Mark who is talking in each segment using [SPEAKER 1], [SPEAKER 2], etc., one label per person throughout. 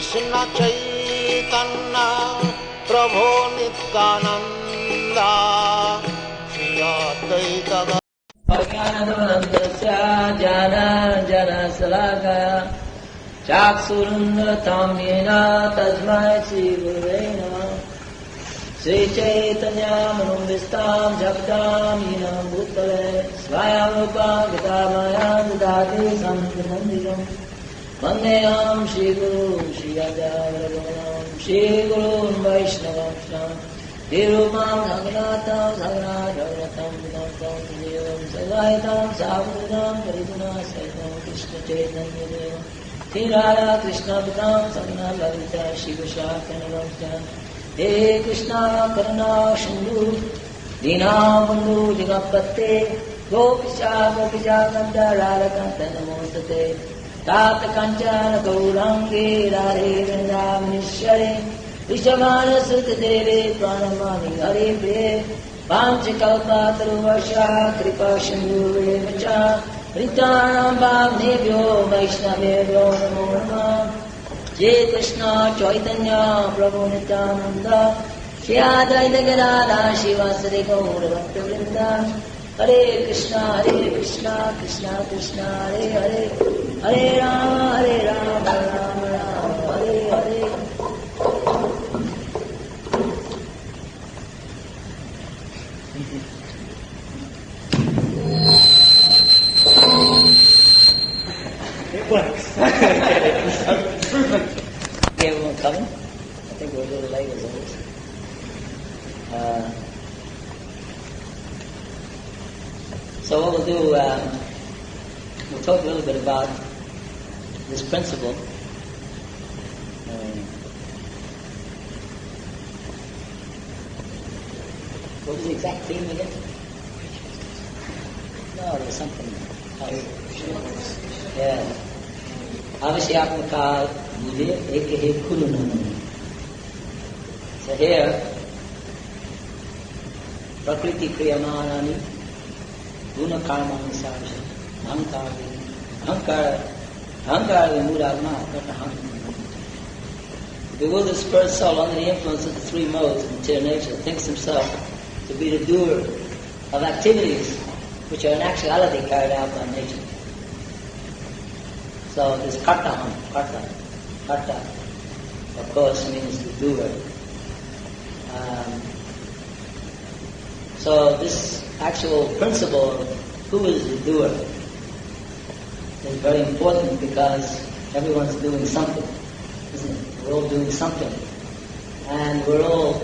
[SPEAKER 1] Krishna Chaitanya Prabhu Nityananda Shri Advaita
[SPEAKER 2] Bhaktivedanta Jana Jana Salakaya Chaksurundatam Yena Tasmai Shri Gurave Namah Sri Chaitanya Manubhistam Jagdam Yena Bhutale Svayam Rupa Gitamayam Dati Samdhandiram Vandeyam Shri Guru Shri Advaita Shri Guru Vaishnavam Dhirumam Bhagavatam Bhagavatam Bhagavatam Devam Savaitam Savadam Pariduna Saitam Krishna Chaitanya Deva Tiraya Krishna Bhaktam Sagna Lalita Shiva Shakanavamta He Krishna Karuna Shindu Dinam Bandhu Jagapatte Gopisha Gopisha Gandha Radhakanta Namostate Tata Kanchana Gaurangi Radhe Vrindavanishwari Vishamana Sutta Devi Pranamani Hare Pre Panchakalpataruvasha Kripa Sindhu Revacha Ritanam Bhavnebhyo Vaishnavebhyo Namo Namah Jai Krishna Chaitanya Prabhu Nityananda Shri Advaita Gadadhar Shivasari Gaura Bhaktivinoda Hare Krishna Krishna Krishna Hare Hare Hare Rama Rama Rama Hare Hare
[SPEAKER 3] It works.
[SPEAKER 2] Everyone coming? I think we're a little late as always. So what we'll do, we'll talk a little bit about this principle. What was the exact theme again? No, there was something else. Yeah. Avashyapaka Bhuje Ekehe Kulunanam. So here, Prakriti Kriyamanani Guna Karmani Sarja Ahankara Vimudagma Kataham. The bewildered spirit soul under the influence of the three modes of material nature thinks himself to be the doer of activities which are in actuality carried out by nature. So this karta, of course, means the doer. So this actual principle of who is the doer is very important because everyone's doing something, isn't it? We're all doing something. And we're all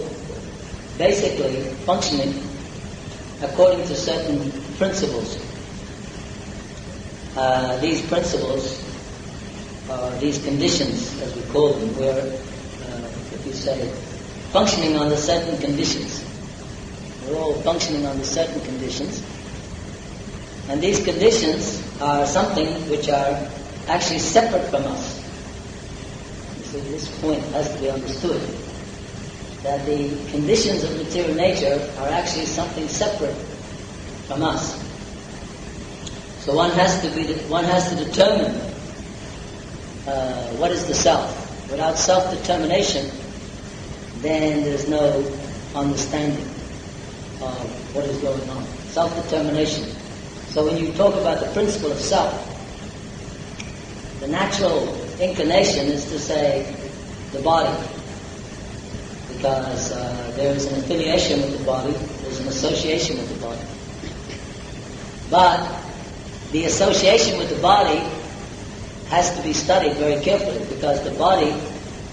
[SPEAKER 2] basically functioning according to certain principles. These principles, these conditions, as we call them, we're, if you say, functioning under certain conditions. We're all functioning under certain conditions. And these conditions are something which are actually separate from us. You see, this point has to be understood. That the conditions of material nature are actually something separate from us. So one has to determine what is the self. Without self-determination, then there's no understanding of what is going on. Self-determination. So when you talk about the principle of self, the natural inclination is to say the body. Because there is an affiliation with the body, there's an association with the body. But the association with the body has to be studied very carefully because the body,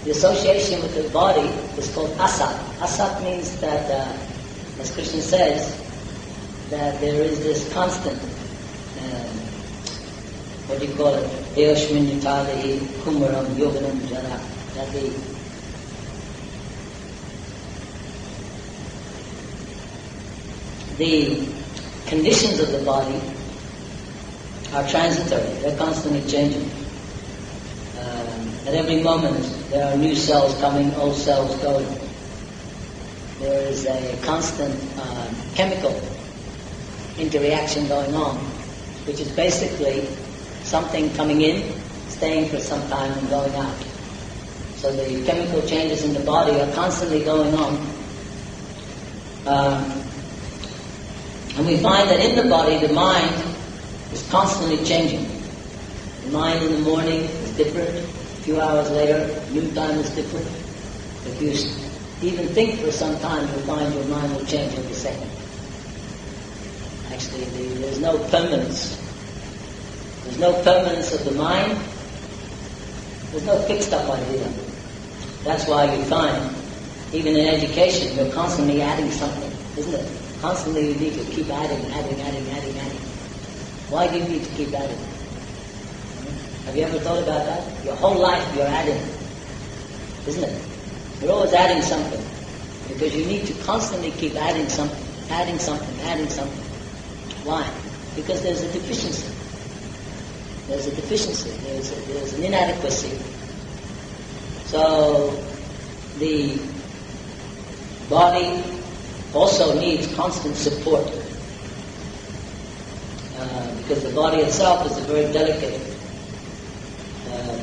[SPEAKER 2] the association with the body is called asat. Asat means that, as Krishna says, that there is this constant, what do you call it? Eoshmin yutalehi kumaram yoganam jara. That the conditions of the body are transitory. They're constantly changing. At every moment, there are new cells coming, old cells going. There is a constant chemical interaction going on, which is basically something coming in, staying for some time, and going out. So the chemical changes in the body are constantly going on. And we find that in the body, the mind is constantly changing. The mind in the morning is different. A few hours later, noontime is different. If you even think for some time, you'll find your mind will change every second. Actually, there's no permanence. There's no permanence of the mind. There's no fixed up idea. That's why you find, even in education, you're constantly adding something, isn't it? Constantly you need to keep adding. Why do you need to keep adding? Have you ever thought about that? Your whole life you're adding, isn't it? You're always adding something, because you need to constantly keep adding something. Why? Because there's a deficiency. There's an inadequacy. So the body also needs constant support, because the body itself is a very delicate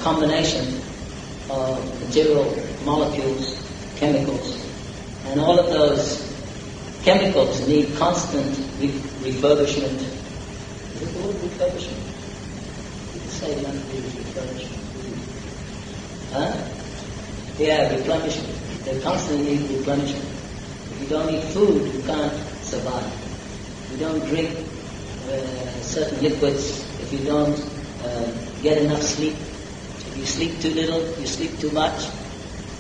[SPEAKER 2] combination of material molecules, chemicals, and all of those chemicals need constant refurbishment. Is it the word refurbishment? You can say refurbishment. Huh? Yeah, replenishment. They constantly need replenishment. If you don't eat food, you can't survive. If you don't drink certain liquids, if you don't get enough sleep, if you sleep too little, you sleep too much.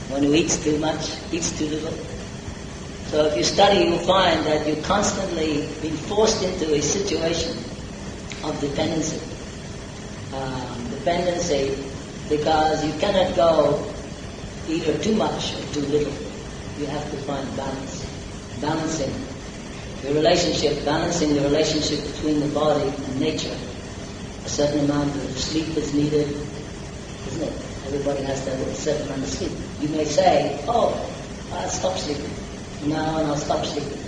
[SPEAKER 2] One who eats too much, eats too little. So if you study, you'll find that you're constantly being forced into a situation of dependency. Because you cannot go either too much or too little. You have to find balance. Balancing the relationship between the body and nature. A certain amount of sleep is needed, isn't it? Everybody has to have a certain amount of sleep. You may say, I'll stop sleeping. From now on I'll stop sleeping.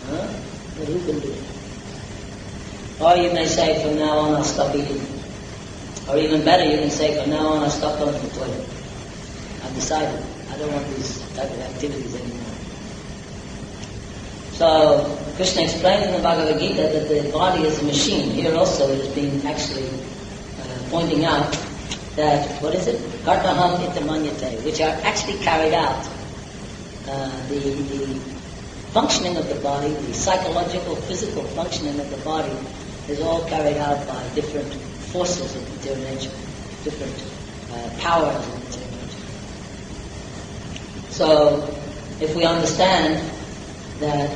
[SPEAKER 2] Huh? But who can do it? Or you may say, from now on I'll stop eating. Or even better, you can say, from now on I'll stop going to the toilet. I've decided I don't want these type of activities anymore. So, Krishna explains in the Bhagavad-Gita that the body is a machine. Here also it is being actually pointing out that, 𝗕𝗵𝗴𝗃𝗃, which are actually carried out. The functioning of the body, the psychological, physical functioning of the body is all carried out by different forces of material nature, different powers of material nature. So, if we understand that,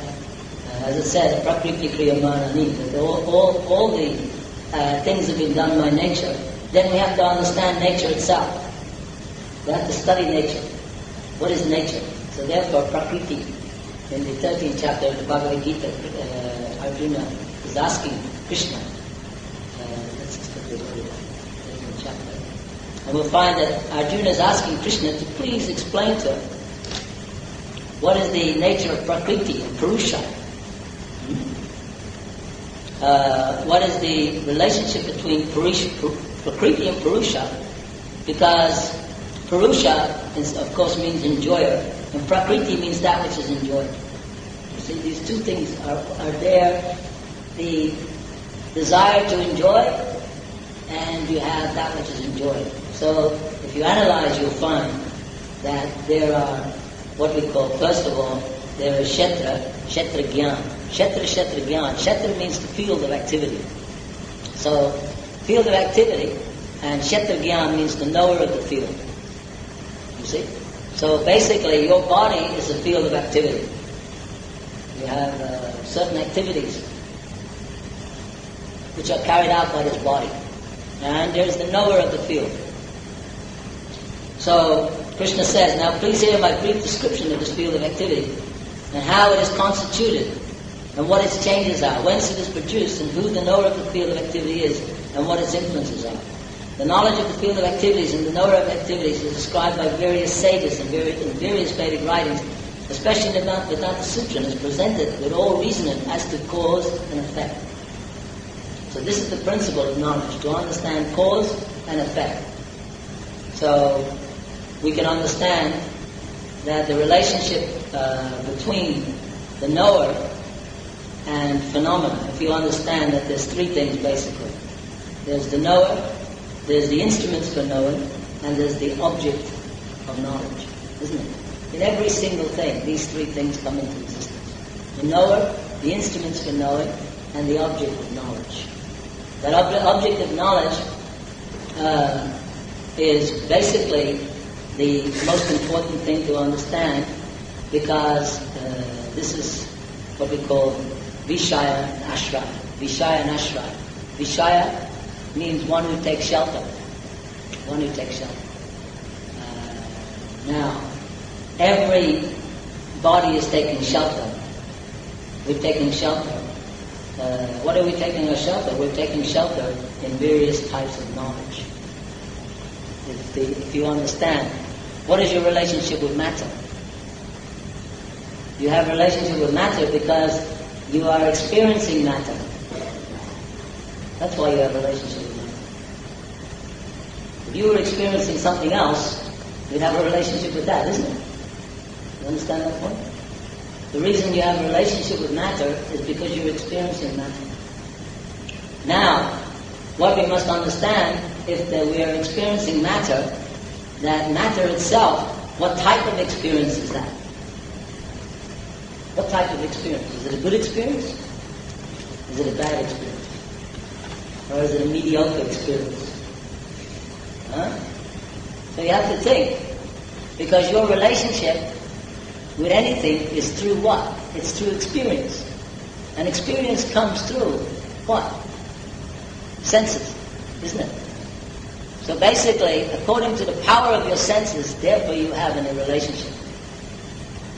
[SPEAKER 2] as it says, prakriti kriyamanani, that all the things have been done by nature, then we have to understand nature itself. We have to study nature. What is nature? So therefore, prakriti, in the 13th chapter of the Bhagavad-Gita, Arjuna is asking Krishna, let's just put this over the 13th chapter, and we'll find that Arjuna is asking Krishna to please explain to him what is the nature of prakriti and purusha. What is the relationship between prakriti and purusha? Because purusha is, of course, means enjoyer, and prakriti means that which is enjoyed. You see, these two things are there. The desire to enjoy, and you have that which is enjoyed. So, if you analyze, you'll find that there are what we call, first of all, there is kshetra-gyan. Kshetra-gyan. Kshetra means the field of activity. So, field of activity, and kshetra-gyan means the knower of the field. You see? So basically, your body is a field of activity. You have certain activities which are carried out by this body. And there's the knower of the field. So, Krishna says, now please hear my brief description of this field of activity, and how it is constituted, and what its changes are, whence it is produced, and who the knower of the field of activity is, and what its influences are. The knowledge of the field of activities and the knower of activities is described by various sages in various Vedic writings, especially in the Vedanta Sutra, and is presented with all reasoning as to cause and effect. So this is the principle of knowledge, to understand cause and effect. So, we can understand that the relationship between the knower and phenomena, if you understand that there's three things basically. There's the knower, there's the instruments for knowing, and there's the object of knowledge, isn't it? In every single thing, these three things come into existence. The knower, the instruments for knowing, and the object of knowledge. That object of knowledge is basically the most important thing to understand, because this is what we call Vishaya and Ashraya. Vishaya and Ashraya. Vishaya means one who takes shelter. One who takes shelter. Now, every body is taking shelter. We're taking shelter. What are we taking our shelter? We're taking shelter in various types of knowledge. If you understand, what is your relationship with matter? You have a relationship with matter because you are experiencing matter. That's why you have a relationship with matter. If you were experiencing something else, you'd have a relationship with that, isn't it? You understand that point? The reason you have a relationship with matter is because you're experiencing matter. Now, what we must understand is that we are experiencing matter, that matter itself, what type of experience is that? What type of experience? Is it a good experience? Is it a bad experience? Or is it a mediocre experience? Huh? So you have to think, because your relationship with anything is through what? It's through experience. And experience comes through what? Senses, isn't it? So basically, according to the power of your senses, therefore you have in a relationship.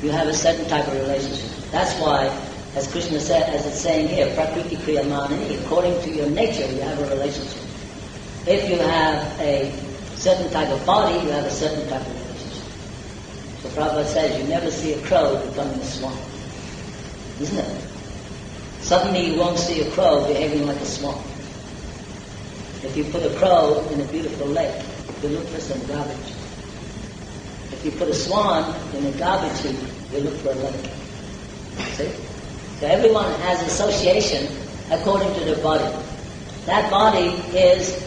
[SPEAKER 2] You have a certain type of relationship. That's why, as Krishna said, as it's saying here, prakriti kriyamanini, according to your nature, you have a relationship. If you have a certain type of body, you have a certain type of relationship. So Prabhupada says, you never see a crow becoming a swan. Isn't it? Suddenly you won't see a crow behaving like a swan. If you put a crow in a beautiful lake, you look for some garbage. If you put a swan in a garbage heap, you look for a lake. See? So everyone has association according to their body. That body is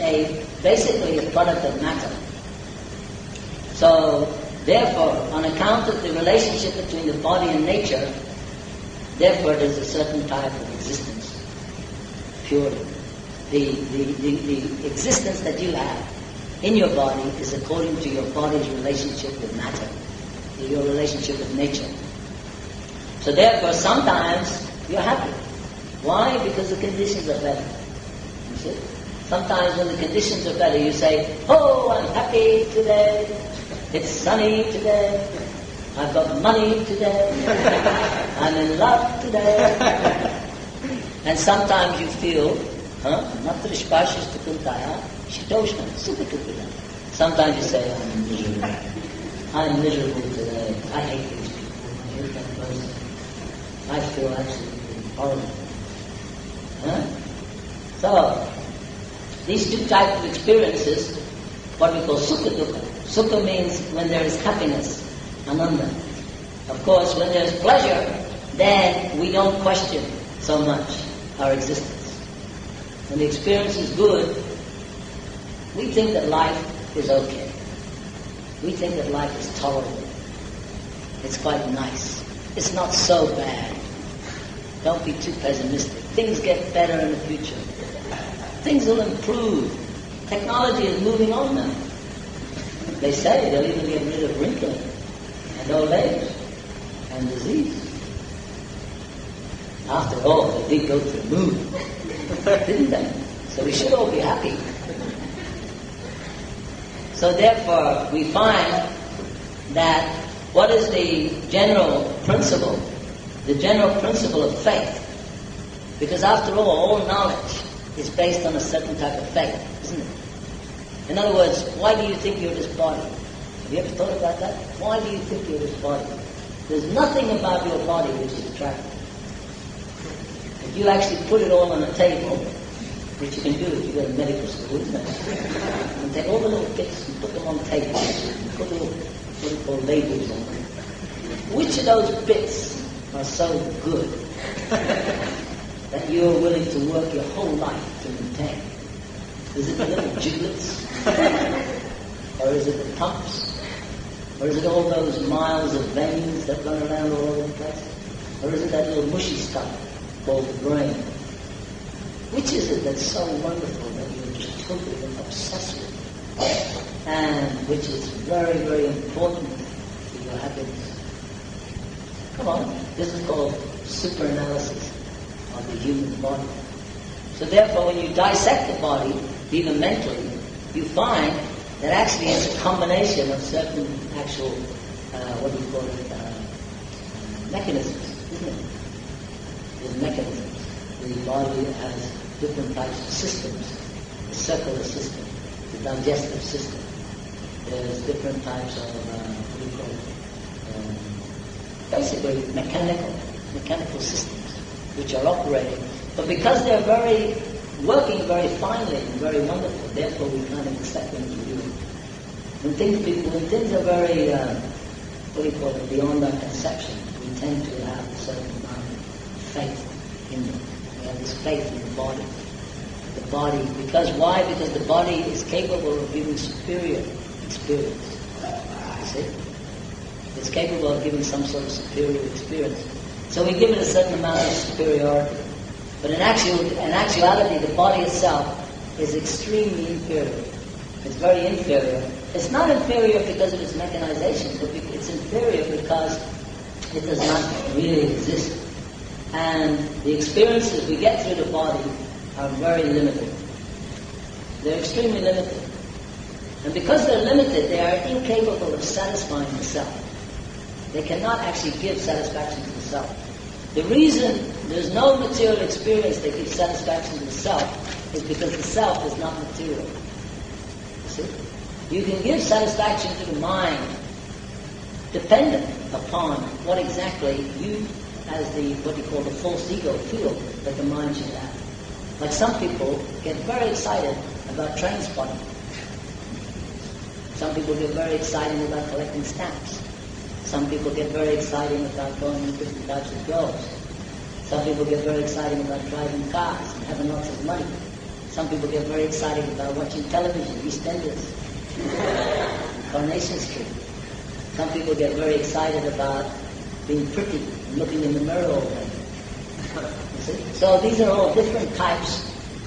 [SPEAKER 2] basically a product of matter. So, therefore, on account of the relationship between the body and nature, therefore there's a certain type of existence. Purely. The existence that you have in your body is according to your body's relationship with matter, your relationship with nature. So therefore, sometimes you're happy. Why? Because the conditions are better. You see? Sometimes when the conditions are better, you say, oh, I'm happy today. It's sunny today. I've got money today. I'm in love today. And sometimes you feel, sometimes you say, I'm miserable today. I hate these people. I hate that person. I feel absolutely horrible. So, these two types of experiences, what we call sukha dukkha. Sukha means when there is happiness, ananda. Of course, when there is pleasure, then we don't question so much our existence. When the experience is good, we think that life is okay. We think that life is tolerable. It's quite nice. It's not so bad. Don't be too pessimistic. Things get better in the future. Things will improve. Technology is moving on now. They say they'll even get rid of wrinkling and old age and disease. After all, they did go to the moon, didn't they? So we should all be happy. So therefore, we find that what is the general principle? The general principle of faith. Because after all knowledge is based on a certain type of faith, isn't it? In other words, why do you think you're this body? Have you ever thought about that? Why do you think you're this body? There's nothing about your body which is attractive. If you actually put it all on a table, which you can do if you go to medical school, isn't it? You can take all the little bits and put them on tables. Put little what we call labels on them. Which of those bits are so good that you're willing to work your whole life to maintain? Is it the little giblets? Or is it the pumps? Or is it all those miles of veins that run around all over the place? Or is it that little mushy stuff called the brain? Which is it that's so wonderful that you're just totally obsessed with? And which is very, very important to your happiness? Come on, this is called super-analysis of the human body. So therefore, when you dissect the body, even mentally, you find that actually it's a combination of certain actual, mechanisms, isn't it? There's mechanisms. The body has different types of systems. The circular system, the digestive system. There's different types of, basically mechanical systems which are operating. But because they're working very finely and very wonderful, therefore we kind of accept them to do it. When things are very, beyond our conception, we tend to have a certain amount of faith in them. We have this faith in the body. The body, because why? Because the body is capable of giving superior experience. You see? It's capable of giving some sort of superior experience. So we give it a certain amount of superiority. But in actuality, the body itself is extremely inferior. It's very inferior. It's not inferior because of its mechanization, but it's inferior because it does not really exist. And the experiences we get through the body are very limited. They're extremely limited. And because they're limited, they are incapable of satisfying the self. They cannot actually give satisfaction to the self. The reason there's no material experience that gives satisfaction to the self is because the self is not material. You see? You can give satisfaction to the mind dependent upon what exactly you, as what you call the false ego, feel that the mind should have. Like some people get very excited about train spotting. Some people get very excited about collecting stamps. Some people get very excited about going to different types of girls. Some people get very excited about driving cars and having lots of money. Some people get very excited about watching television, EastEnders, Coronation Street. Some people get very excited about being pretty and looking in the mirror all day. You see? So these are all different types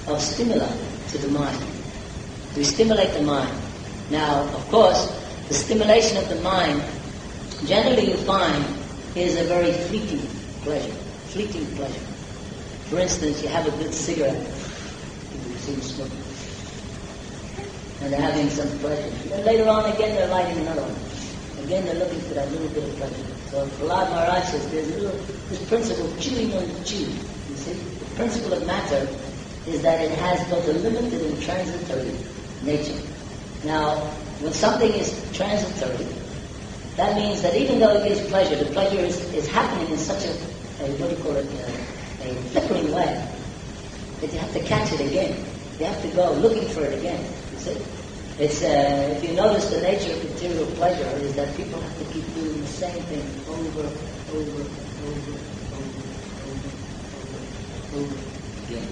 [SPEAKER 2] of stimuli to the mind. We stimulate the mind. Now, of course, the stimulation of the mind, generally you find, is a very fleeting pleasure. Fleeting pleasure. For instance, you have a good cigarette. People see them smoking. And they're having some pleasure. Then later on, again, they're lighting another one. Again, they're looking for that little bit of pleasure. So Prahlad Maharaj says there's this principle of chewing on the chew. You see? The principle of matter is that it has both a limited and transitory nature. Now, when something is transitory, that means that even though it gives pleasure, the pleasure is happening in such a flickering way that you have to catch it again. You have to go looking for it again. You see? It's if you notice, the nature of material pleasure is that people have to keep doing the same thing over again.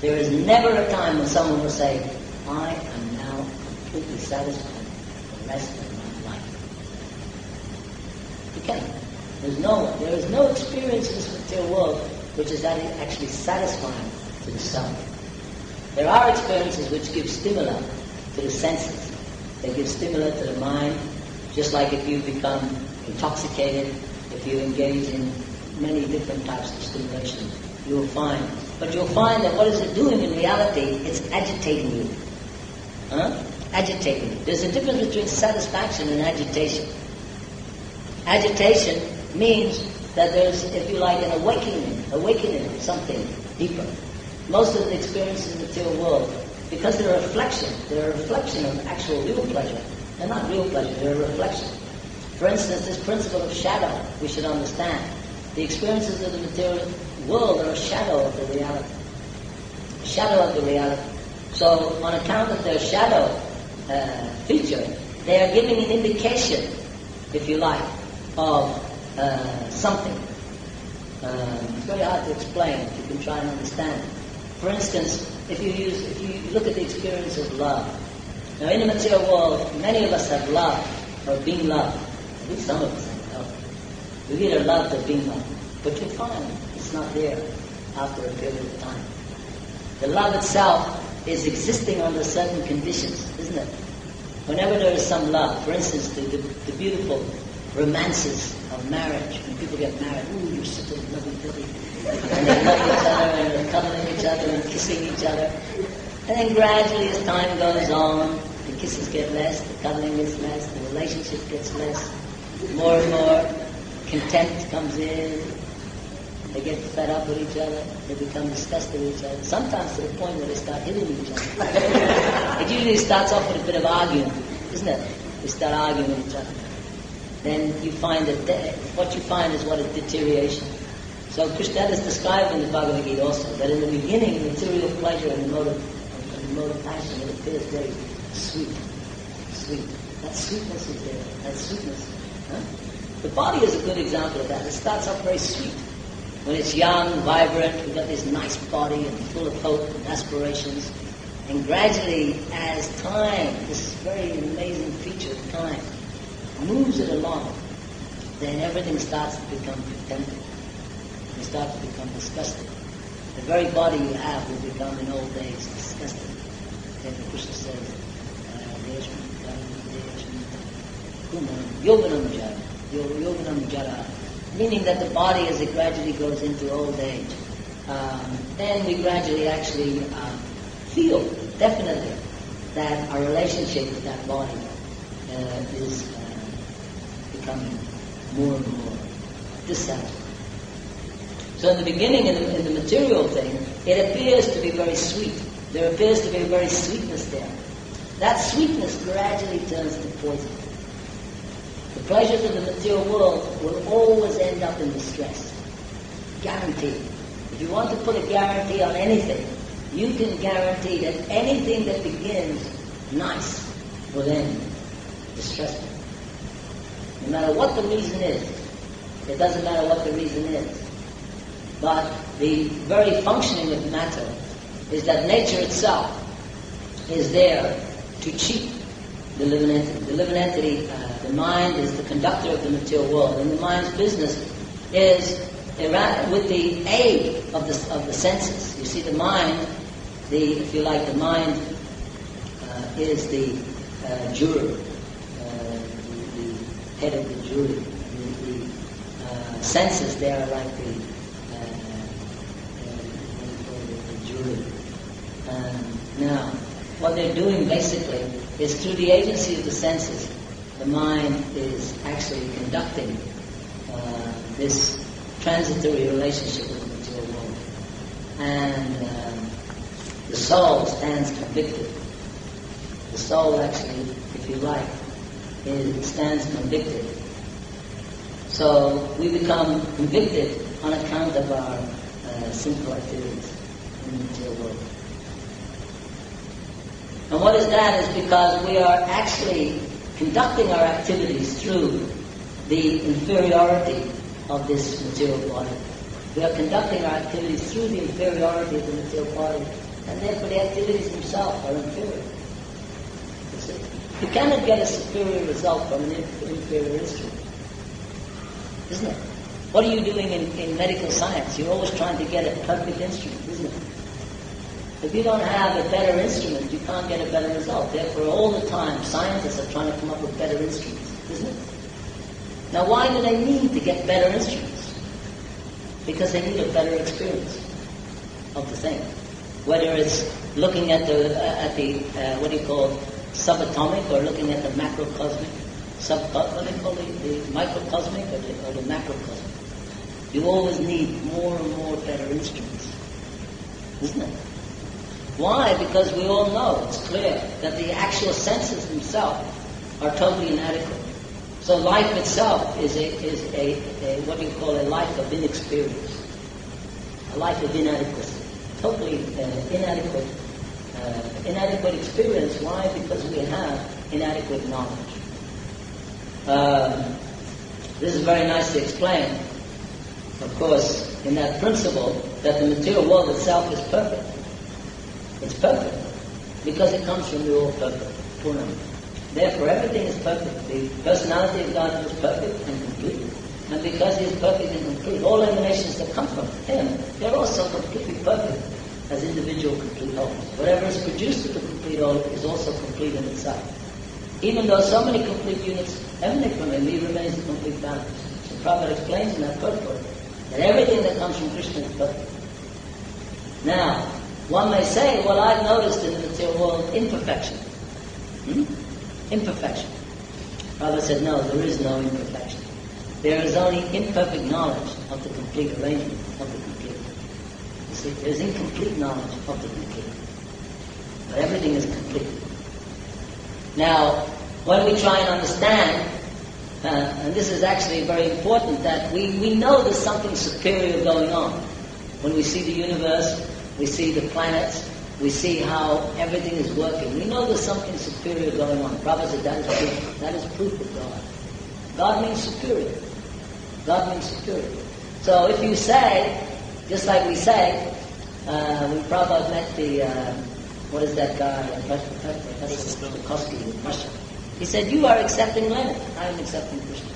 [SPEAKER 2] There is never a time when someone will say, I am now completely satisfied with the rest of my life. You can't. There is no experience in this material world which is actually satisfying to the self. There are experiences which give stimuli to the senses. They give stimuli to the mind, just like if you become intoxicated, if you engage in many different types of stimulation, you will find. But you'll find that what is it doing in reality? It's agitating you. Agitating you. There's a difference between satisfaction and agitation. Agitation means that there's, if you like, an awakening of something deeper. Most of the experiences in the material world, because they're a reflection of actual real pleasure. They're not real pleasure, they're a reflection. For instance, this principle of shadow, we should understand. The experiences of the material world are a shadow of the reality. A shadow of the reality. So, on account of their shadow feature, they are giving an indication, if you like, of something. It's very hard to explain, if you can try and understand. For instance, if you look at the experience of love. Now in the material world, many of us have loved or been loved. At least some of us have loved. We've either loved or been loved. But you find it's not there after a period of time. The love itself is existing under certain conditions, isn't it? Whenever there is some love, for instance, the beautiful romances of marriage, when people get married, ooh, you're such a lovey-dovey, and they love each other, and they're cuddling each other, and kissing each other. And then gradually, as time goes on, the kisses get less, the cuddling gets less, the relationship gets less, more and more contempt comes in, they get fed up with each other, they become disgusted with each other, sometimes to the point where they start hitting each other. It usually starts off with a bit of arguing, isn't it? They start arguing with each other. Then you find that what you find is what is deterioration. So Krishna is described in the Bhagavad-Gita also, that in the beginning, material pleasure and the mode of passion, it appears very sweet. Sweet. That sweetness is there. That sweetness. Huh? The body is a good example of that. It starts off very sweet. When it's young, vibrant, we've got this nice body and full of hope and aspirations. And gradually, as time, this very amazing feature of time, moves it along, then everything starts to become contemptible. You start to become disgusting. The very body you have will become in old days disgusting. Therefore Krishna says, yoganam jara, meaning that the body as it gradually goes into old age, then we gradually actually feel definitely that our relationship with that body is becoming more and more dissatisfied. So in the beginning, in the material thing, it appears to be very sweet. There appears to be a very sweetness there. That sweetness gradually turns to poison. The pleasures of the material world will always end up in distress. Guaranteed. If you want to put a guarantee on anything, you can guarantee that anything that begins nice will end distressful. No matter what the reason is, it doesn't matter what the reason is. But the very functioning of matter is that nature itself is there to cheat the living entity. The living entity, the mind, is the conductor of the material world, and the mind's business is with the aid of the senses. You see, the mind, if you like, the mind is the juror, the head of the jury. The senses there are like the jury. Now, what they're doing basically is through the agency of the senses, the mind is actually conducting this transitory relationship with the material world. And the soul stands convicted. The soul actually, if you like, it stands convicted. So we become convicted on account of our sinful activities in the material world. And what is that? Is because we are actually conducting our activities through the inferiority of this material body. We are conducting our activities through the inferiority of the material body, and therefore the activities themselves are inferior. You see? You cannot get a superior result from an inferior instrument, isn't it? What are you doing in medical science? You're always trying to get a perfect instrument, isn't it? If you don't have a better instrument, you can't get a better result. Therefore, all the time, scientists are trying to come up with better instruments, isn't it? Now, why do they need to get better instruments? Because they need a better experience of the thing. Whether it's looking at the what do you call, subatomic, or looking at the macrocosmic, what do you call the microcosmic or the macrocosmic. You always need more and more better instruments, isn't it? Why? Because we all know, it's clear, that the actual senses themselves are totally inadequate. So life itself is a what do you call, a life of inexperience, a life of inadequacy, totally inadequate experience. Why? Because we have inadequate knowledge. This is very nicely explained, of course, in that principle that the material world itself is perfect. It's perfect because it comes from the all-perfect, Purnam. Therefore, everything is perfect. The personality of God is perfect and complete. And because He is perfect and complete, all emanations that come from Him, they're also completely perfect as individual complete wholes. Whatever is produced of the complete whole is also complete in itself. Even though so many complete units emanate from Him, He remains the complete balance. So Prabhupada explains in that purport that everything that comes from Krishna is perfect. Now, one may say, well, I've noticed in the material world imperfection. Imperfection. Prabhupada said, no, there is no imperfection. There is only imperfect knowledge of the complete arrangement of the complete. You see, there's incomplete knowledge of the complete. But everything is complete. Now, when we try and understand, and this is actually very important, that we know there's something superior going on. When we see the universe, we see the planets, we see how everything is working. We know there's something superior going on. Prabhupada said that is proof. That is proof of God. God means superior. God means superior. So if you say, just like we say, when Prabhupada met the, what is that guy, Bukowski in Russia, he said, you are accepting Lenin, I am accepting Krishna.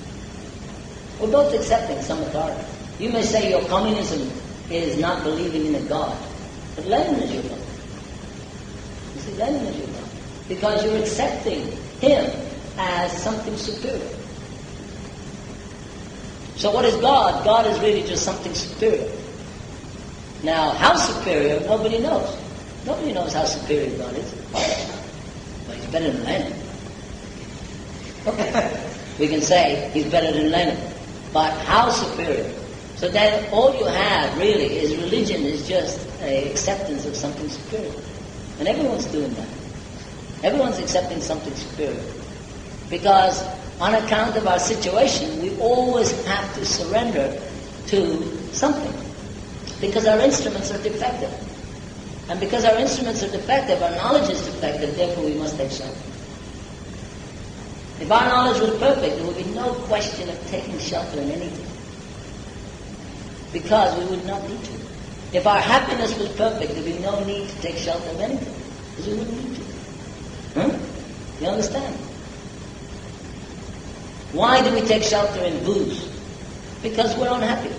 [SPEAKER 2] We're both accepting some authority. You may say your communism is not believing in a God, but Lenin is your God. You see, Lenin is your God. Because you're accepting him as something superior. So what is God? God is really just something superior. Now, how superior, nobody knows. Nobody knows how superior God is. But he's better than Lenin. Okay. We can say he's better than Lenin. But how superior? So then all you have really is religion is just an acceptance of something superior. And everyone's doing that. Everyone's accepting something superior. Because on account of our situation, we always have to surrender to something. Because our instruments are defective. And because our instruments are defective, our knowledge is defective, therefore we must take shelter. If our knowledge was perfect, there would be no question of taking shelter in anything. Because we would not need to. If our happiness was perfect, there would be no need to take shelter of anything. Because we wouldn't need to. You understand? Why do we take shelter in booze? Because we're unhappy.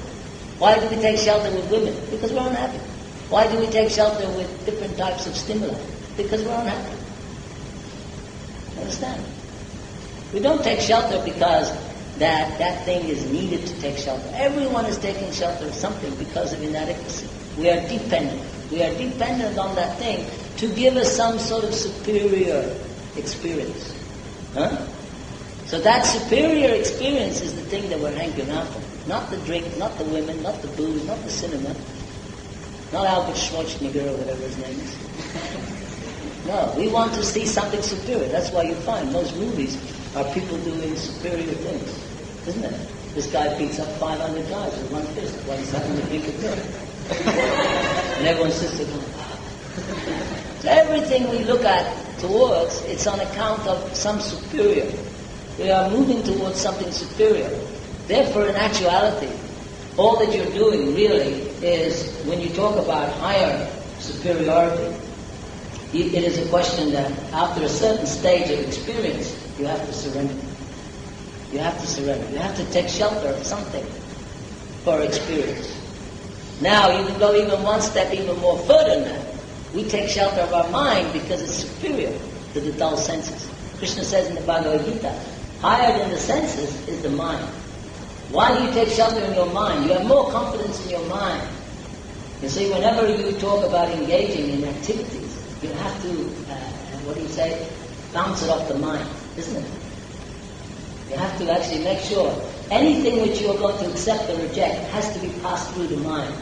[SPEAKER 2] Why do we take shelter with women? Because we're unhappy. Why do we take shelter with different types of stimuli? Because we're unhappy. Understand? We don't take shelter because that thing is needed to take shelter. Everyone is taking shelter of something because of inadequacy. We are dependent. We are dependent on that thing to give us some sort of superior experience. So that superior experience is the thing that we're hankering after. Not the drink, not the women, not the booze, not the cinema, not 𝗘𝗀𝗃𝗏 or whatever his name is. No, we want to see something superior. That's why you find most movies are people doing superior things, isn't it? This guy beats up 500 guys with one fist while he's having a drink of beer. And everyone sits there going, So everything we look at towards, it's on account of some superior. We are moving towards something superior. Therefore, in actuality, all that you're doing really is, when you talk about higher superiority, it is a question that after a certain stage of experience, you have to surrender. You have to surrender. You have to take shelter of something for experience. Now, you can go even one step even more further than that. We take shelter of our mind because it's superior to the dull senses. Krishna says in the Bhagavad-Gita, higher than the senses is the mind. Why do you take shelter in your mind? You have more confidence in your mind. You see, whenever you talk about engaging in activities, you have to, bounce it off the mind, isn't it? You have to actually make sure anything which you are going to accept or reject has to be passed through the mind.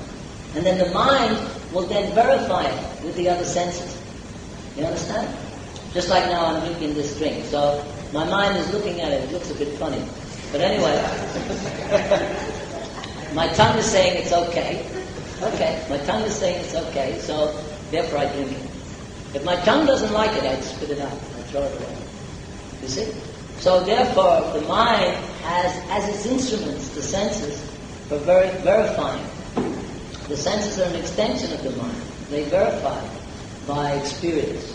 [SPEAKER 2] And then the mind will then verify it with the other senses. You understand? Just like now I'm drinking this drink. So my mind is looking at it. It looks a bit funny. But anyway, my tongue is saying it's okay. Okay, my tongue is saying it's okay, so therefore I drink it. If my tongue doesn't like it, I spit it out. I throw it away. You see? So therefore, the mind has as its instruments the senses for verifying. The senses are an extension of the mind. They verify by experience.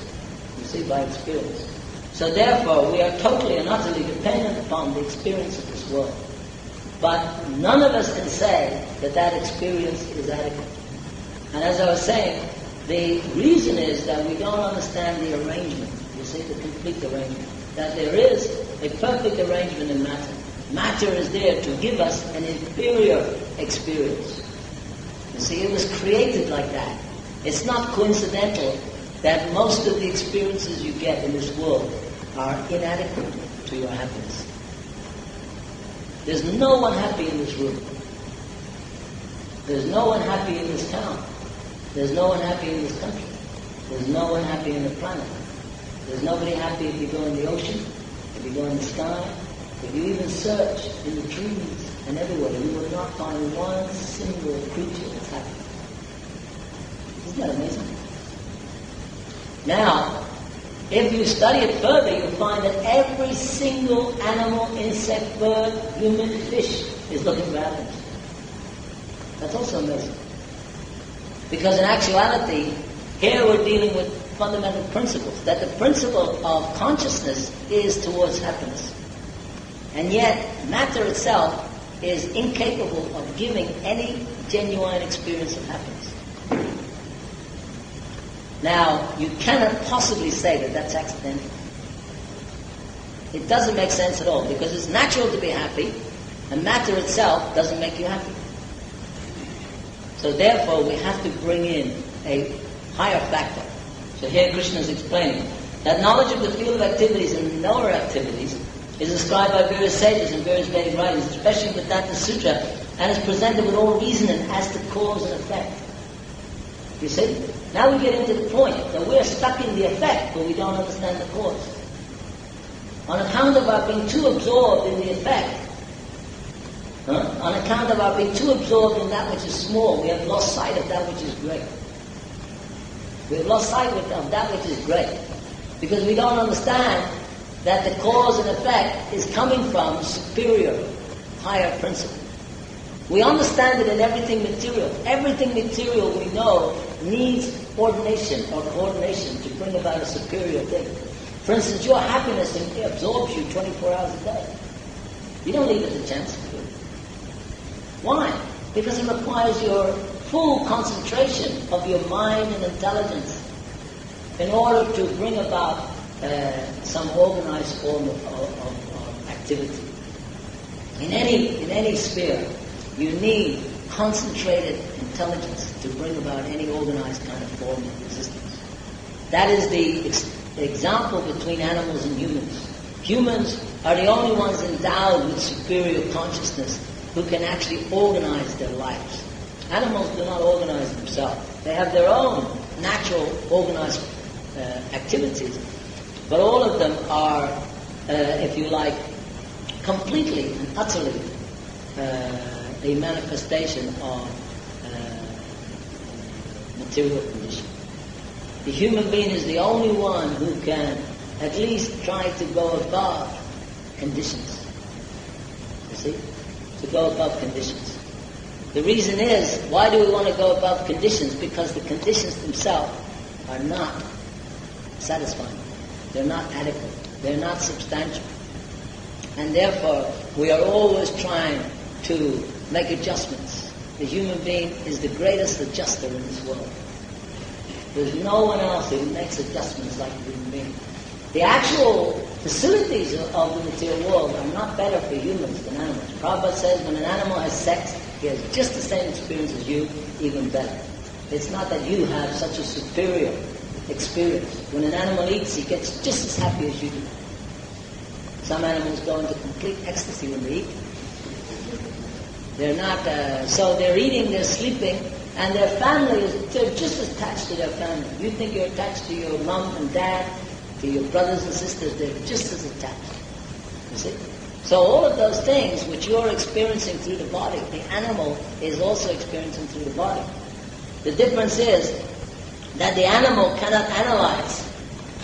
[SPEAKER 2] You see, by experience. So therefore, we are totally and utterly dependent upon the experience of this world. But none of us can say that that experience is adequate. And as I was saying, the reason is that we don't understand the arrangement. You see, the complete arrangement. That there is a perfect arrangement in matter. Matter is there to give us an inferior experience. You see, it was created like that. It's not coincidental that most of the experiences you get in this world are inadequate to your happiness. There's no one happy in this room. There's no one happy in this town. There's no one happy in this country. There's no one happy in the planet. There's nobody happy if you go in the ocean, if you go in the sky, if you even search in the trees and everywhere, you will not find one single creature that's happy. Isn't that amazing? Now, if you study it further, you'll find that every single animal, insect, bird, human, fish is looking for happiness. That's also amazing. Because in actuality, here we're dealing with fundamental principles. That the principle of consciousness is towards happiness. And yet, matter itself is incapable of giving any genuine experience of happiness. Now, you cannot possibly say that that's accidental. It doesn't make sense at all, because it's natural to be happy, and matter itself doesn't make you happy. So therefore, we have to bring in a higher factor. So here Krishna is explaining that knowledge of the field of activities and knower activities is ascribed by various sages in various Vedic writings, especially the Vedanta Sutra, and is presented with all reasoning as to cause and effect. You see? Now we get into the point that we're stuck in the effect, but we don't understand the cause. On account of our being too absorbed in the effect, on account of our being too absorbed in that which is small, we have lost sight of that which is great. We have lost sight of that which is great. Because we don't understand that the cause and effect is coming from superior, higher principle. We understand it in everything material. Everything material we know needs ordination or coordination to bring about a superior thing. For instance, your happiness absorbs you 24 hours a day. You don't leave it to chance. Why? Because it requires your full concentration of your mind and intelligence in order to bring about some organized form of activity. In any sphere, you need concentrated intelligence to bring about any organized kind of form of existence. That is the example between animals and humans. Humans are the only ones endowed with superior consciousness who can actually organize their lives. Animals do not organize themselves. They have their own natural organized activities, but all of them are, if you like, completely and utterly a manifestation of material condition. The human being is the only one who can at least try to go above conditions. You see? To go above conditions. The reason is, why do we want to go above conditions? Because the conditions themselves are not satisfying. They're not adequate. They're not substantial. And therefore, we are always trying to make adjustments. The human being is the greatest adjuster in this world. There's no one else who makes adjustments like the human being. The actual facilities of the material world are not better for humans than animals. Prabhupada says when an animal has sex, he has just the same experience as you, even better. It's not that you have such a superior experience. When an animal eats, he gets just as happy as you do. Some animals go into complete ecstasy when they eat. They're not, so they're eating, they're sleeping, and their family they're just as attached to their family. You think you're attached to your mom and dad, to your brothers and sisters, they're just as attached. You see? So all of those things which you're experiencing through the body, the animal is also experiencing through the body. The difference is that the animal cannot analyze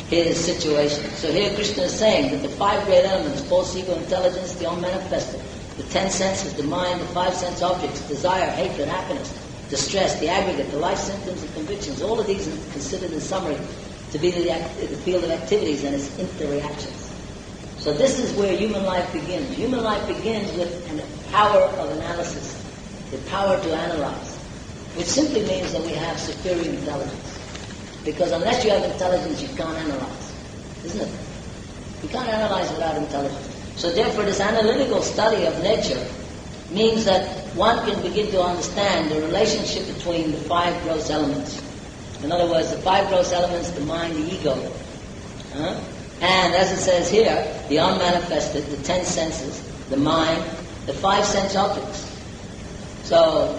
[SPEAKER 2] his situation. So here Krishna is saying that the 5 great elements, false ego, intelligence, the unmanifested, the 10 senses, the mind, the 5 sense objects, desire, hatred, happiness, distress, the aggregate, the life symptoms and convictions, all of these are considered in summary to be the field of activities and its interreactions. So this is where human life begins. Human life begins with the power of analysis, the power to analyze, which simply means that we have superior intelligence. Because unless you have intelligence, you can't analyze, isn't it? You can't analyze without intelligence. So therefore, this analytical study of nature means that one can begin to understand the relationship between the 5 gross elements. In other words, the 5 gross elements, the mind, the ego. And as it says here, the unmanifested, the 10 senses, the mind, the 5 sense objects. So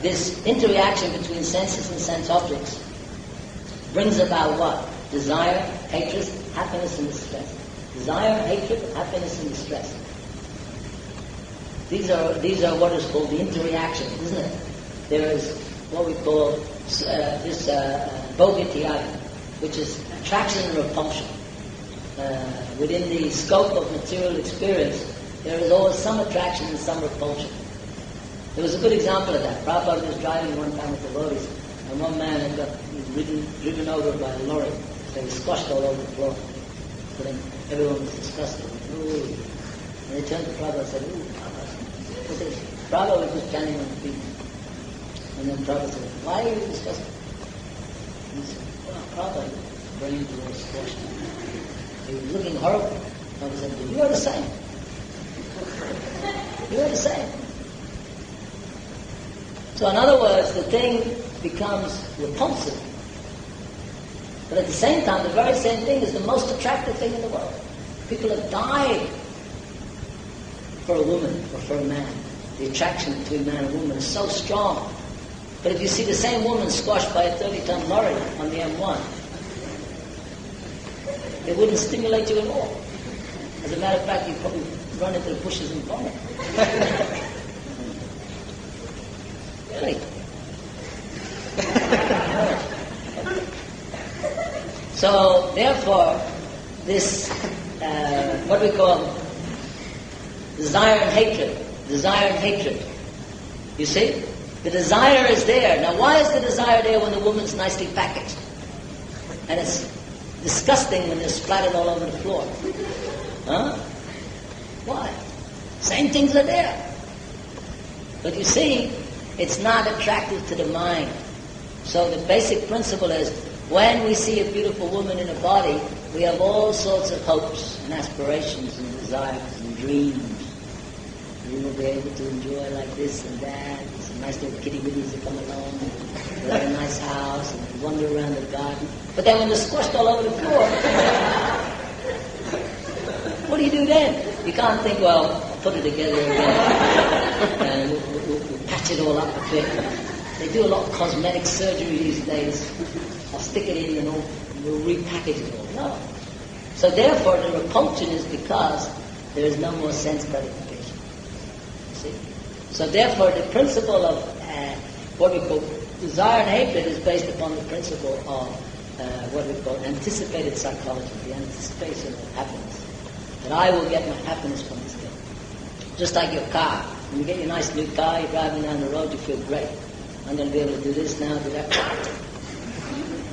[SPEAKER 2] this interreaction between senses and sense objects brings about what? Desire, hatred, happiness, and distress. Desire, hatred, happiness, and distress. These are what is called the interreaction, isn't it? There is what we call this 𝗕𝗵𝗴𝗃𝗃, which is attraction and repulsion. Within the scope of material experience, there is always some attraction and some repulsion. There was a good example of that. Prabhupada was driving one time with devotees, and one man had got driven over by a lorry. They were squashed all over the floor. So then everyone was disgusted. Ooh. And they turned to Prabhupada and said, "Ooh, Prabhupada." Prabhupada was just standing on the feet. And then Prabhupada said, "Why are you disgusted?" And he said, "Well, Prabhupada, his brains were all squashed. He was looking horrible." Prabhupada said, "You are the same. You are the same." So in other words, the thing becomes repulsive. But at the same time, the very same thing is the most attractive thing in the world. People have died for a woman or for a man. The attraction between man and woman is so strong. But if you see the same woman squashed by a 30-ton lorry on the M1, it wouldn't stimulate you at all. As a matter of fact, you'd probably run into the bushes and vomit. Really. So, therefore, this, what we call desire and hatred. You see? The desire is there. Now, why is the desire there when the woman's nicely packaged? And it's disgusting when they're splattered all over the floor. Huh? Why? Same things are there. But you see, it's not attractive to the mind. So the basic principle is, when we see a beautiful woman in a body, we have all sorts of hopes and aspirations and desires and dreams. We will be able to enjoy like this and that. Some nice little kitty-bitties that come along. We have a nice house and we wander around the garden. But then when they're squashed all over the floor, what do you do then? You can't think, well, I'll put it together again. And we'll patch it all up a bit. They do a lot of cosmetic surgery these days. I'll stick it in and we'll repackage it all. No. So therefore the repulsion is because there is no more sense gratification. You see? So therefore the principle of what we call desire and hatred is based upon the principle of what we call anticipated psychology, the anticipation of happiness. That I will get my happiness from this thing. Just like your car. When you get your nice new car, you're driving down the road, you feel great. I'm going to be able to do this now, do that.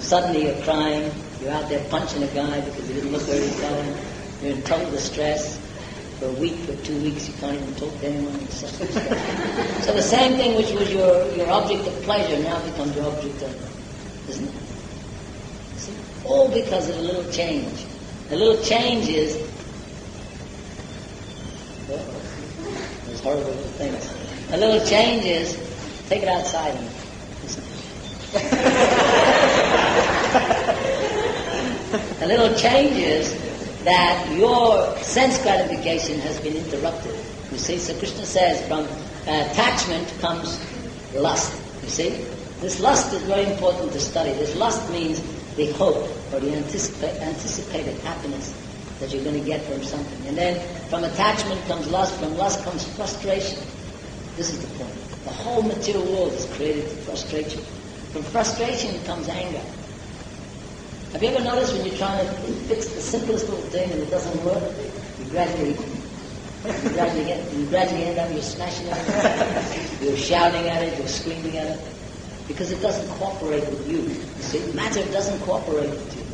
[SPEAKER 2] Suddenly you're crying, you're out there punching a guy because he didn't look where he's going. You're in total distress. For a week, for 2 weeks, you can't even talk to anyone. You're such distress. So the same thing which was your object of pleasure now becomes your object of, isn't it? See? All because of a little change. A little change is, those horrible little things. A little change is, take it outside and listen. A little change is that your sense gratification has been interrupted. You see, so Krishna says from attachment comes lust. You see, this lust is very important to study. This lust means the hope or the anticipated happiness that you're going to get from something. And then from attachment comes lust. From lust comes frustration. This is the point. The whole material world is created to frustrate you. From frustration comes anger. Have you ever noticed when you're trying to fix the simplest little thing and it doesn't work, you gradually end up, you're smashing it, you're shouting at it, you're screaming at it, because it doesn't cooperate with you. You see, matter doesn't cooperate with you.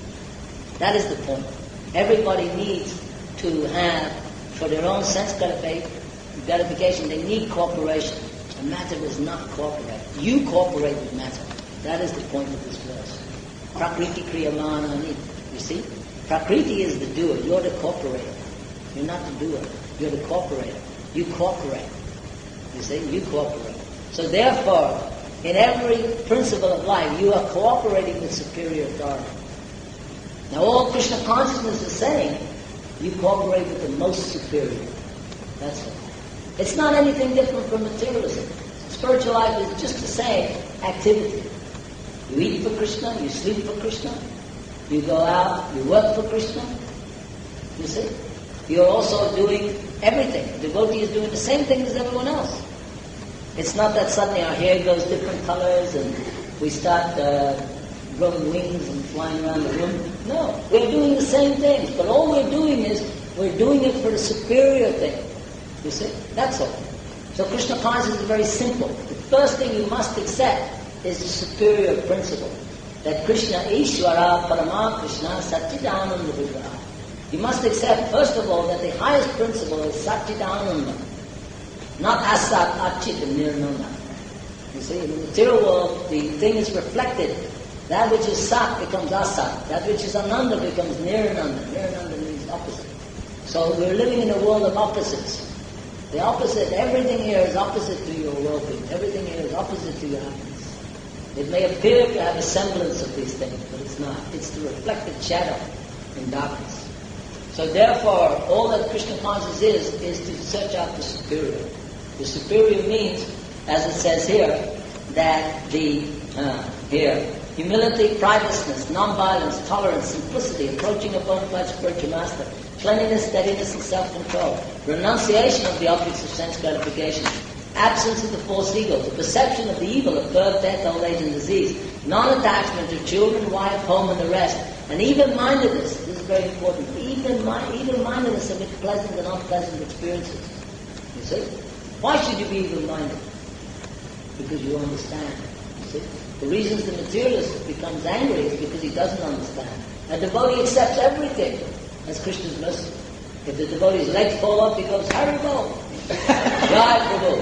[SPEAKER 2] That is the point. Everybody needs to have, for their own sense gratification, they need cooperation. And matter does not cooperate. You cooperate with matter. That is the point of this verse. Prakriti kriyamana ani. You see? Prakriti is the doer. You're the cooperator. You're not the doer. You're the cooperator. You cooperate. You see? You cooperate. So therefore, in every principle of life, you are cooperating with superior authority. Now all Krishna consciousness is saying, you cooperate with the most superior. That's all. It's not anything different from materialism. Spiritual life is just the same activity. You eat for Krishna, you sleep for Krishna, you go out, you work for Krishna. You see? You're also doing everything. The devotee is doing the same thing as everyone else. It's not that suddenly our hair goes different colors and we start growing wings and flying around the room. No, we're doing the same things, but all we're doing is we're doing it for the superior thing. You see? That's all. So Krishna consciousness is very simple. The first thing you must accept is the superior principle. That Krishna Ishvara Parama Krishna Satchidananda Vigraha. You must accept, first of all, that the highest principle is Satchidananda. Not Asat, Achit and Nirnanda. You see, in the material world, the thing is reflected. That which is Sat becomes Asat. That which is Ananda becomes Nirnanda. Nirnanda means opposite. So we're living in a world of opposites. The opposite, everything here is opposite to your well-being. Everything here is opposite to your happiness. It may appear to have a semblance of these things, but it's not. It's the reflected shadow in darkness. So therefore, all that Krishna consciousness is to search out the superior. The superior means, as it says here, that humility, pridelessness, non-violence, tolerance, simplicity, approaching a bona fide spiritual master, cleanliness, steadiness, and self-control, renunciation of the objects of sense gratification, absence of the false ego, the perception of the evil of birth, death, old age, and disease, non-attachment to children, wife, home, and the rest, and even-mindedness. This is very important. Even-mindedness amid pleasant and unpleasant experiences. You see? Why should you be even-minded? Because you understand. You see? The reasons the materialist becomes angry is because he doesn't understand. A devotee accepts everything as Krishna's mercy. If the devotee's legs fall off, he goes, Haribol! Jai Prabhu!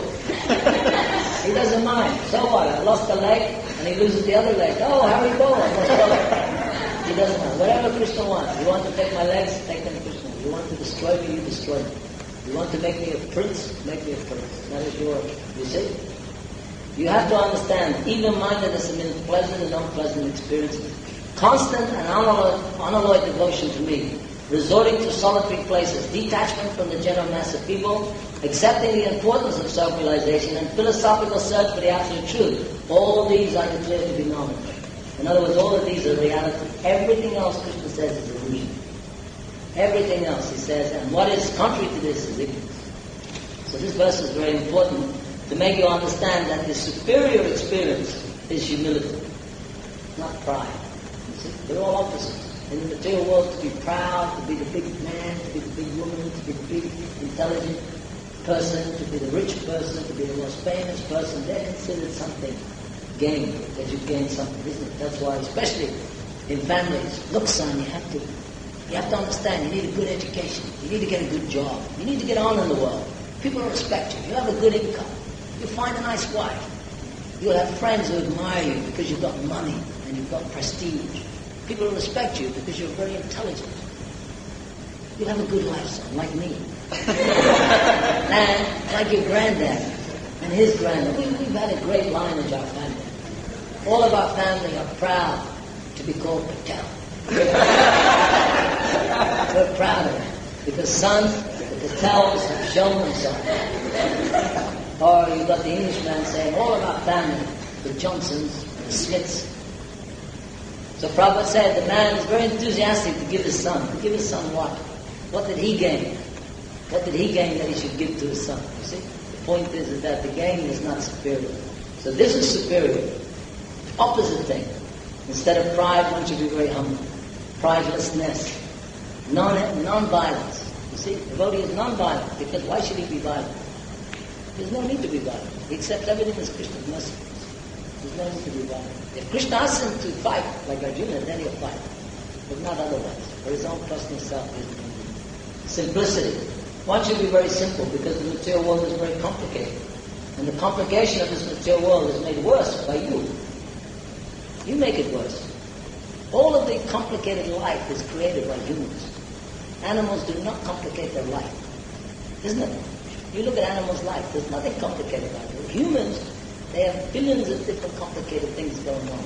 [SPEAKER 2] He doesn't mind. So what? I lost a leg and he loses the other leg. Oh, Haribol! I lost the leg. He doesn't mind. Whatever Krishna wants. You want to take my legs? Take them to Krishna. You want to destroy me? You destroy me. You want to make me a prince? Make me a prince. That is yours. You see? You have to understand, even-mindedness means pleasant and unpleasant experiences. Constant and unalloyed devotion to me. Resorting to solitary places, detachment from the general mass of people, accepting the importance of self-realization, and philosophical search for the absolute truth. All these I declare to be knowledge. In other words, all of these are reality. Everything else, Krishna says, is illusion. Everything else, he says, and what is contrary to this is ignorance. So this verse is very important to make you understand that the superior experience is humility, not pride. You see, they're all opposites. In the material world, to be proud, to be the big man, to be the big woman, to be the big intelligent person, to be the rich person, to be the most famous person, they're considered something gained, that you've gained something, isn't it? That's why, especially in families, look son, you have to understand, you need a good education, you need to get a good job, you need to get on in the world. People will respect you, you have a good income, you find a nice wife, you'll have friends who admire you because you've got money and you've got prestige. People will respect you because you're very intelligent. You'll have a good life, son, like me. And like your granddad and his granddad. We've had a great lineage, our family. All of our family are proud to be called Patel. We're proud of it. Because sons, the Patels have shown themselves. Or you've got the Englishman saying, all of our family, the Johnsons, the Smiths. So Prabhupada said the man is very enthusiastic to give his son. To give his son what? What did he gain? What did he gain that he should give to his son? You see? The point is that the gain is not superior. So this is superior. Opposite thing. Instead of pride, one should be very humble. pridelessness, non-violence. You see, devotee is non-violent, because why should he be violent? There's no need to be violent. He accepts everything as Krishna's mercy. There's no need to be violent. If Krishna asks him to fight, like Arjuna, then he'll fight. But not otherwise. For his own personal self, simplicity. One should be very simple, because the material world is very complicated. And the complication of this material world is made worse by you. You make it worse. All of the complicated life is created by humans. Animals do not complicate their life. Isn't it? You look at animals' life, there's nothing complicated about it. Humans, they have billions of different complicated things going on.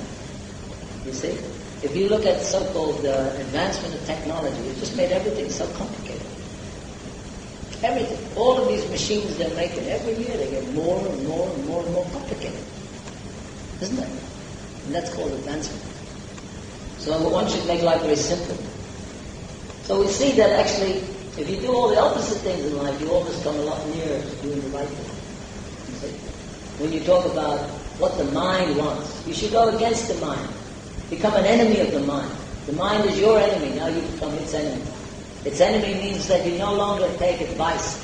[SPEAKER 2] You see? If you look at so-called advancement of technology, it just made everything so complicated. Everything. All of these machines they're making, every year they get more and more and more and more complicated. Isn't it? And that's called advancement. So one should make life very simple. So we see that actually, if you do all the opposite things in life, you always come a lot nearer to doing the right thing. You see? When you talk about what the mind wants, you should go against the mind. Become an enemy of the mind. The mind is your enemy, now you become its enemy. Its enemy means that you no longer take advice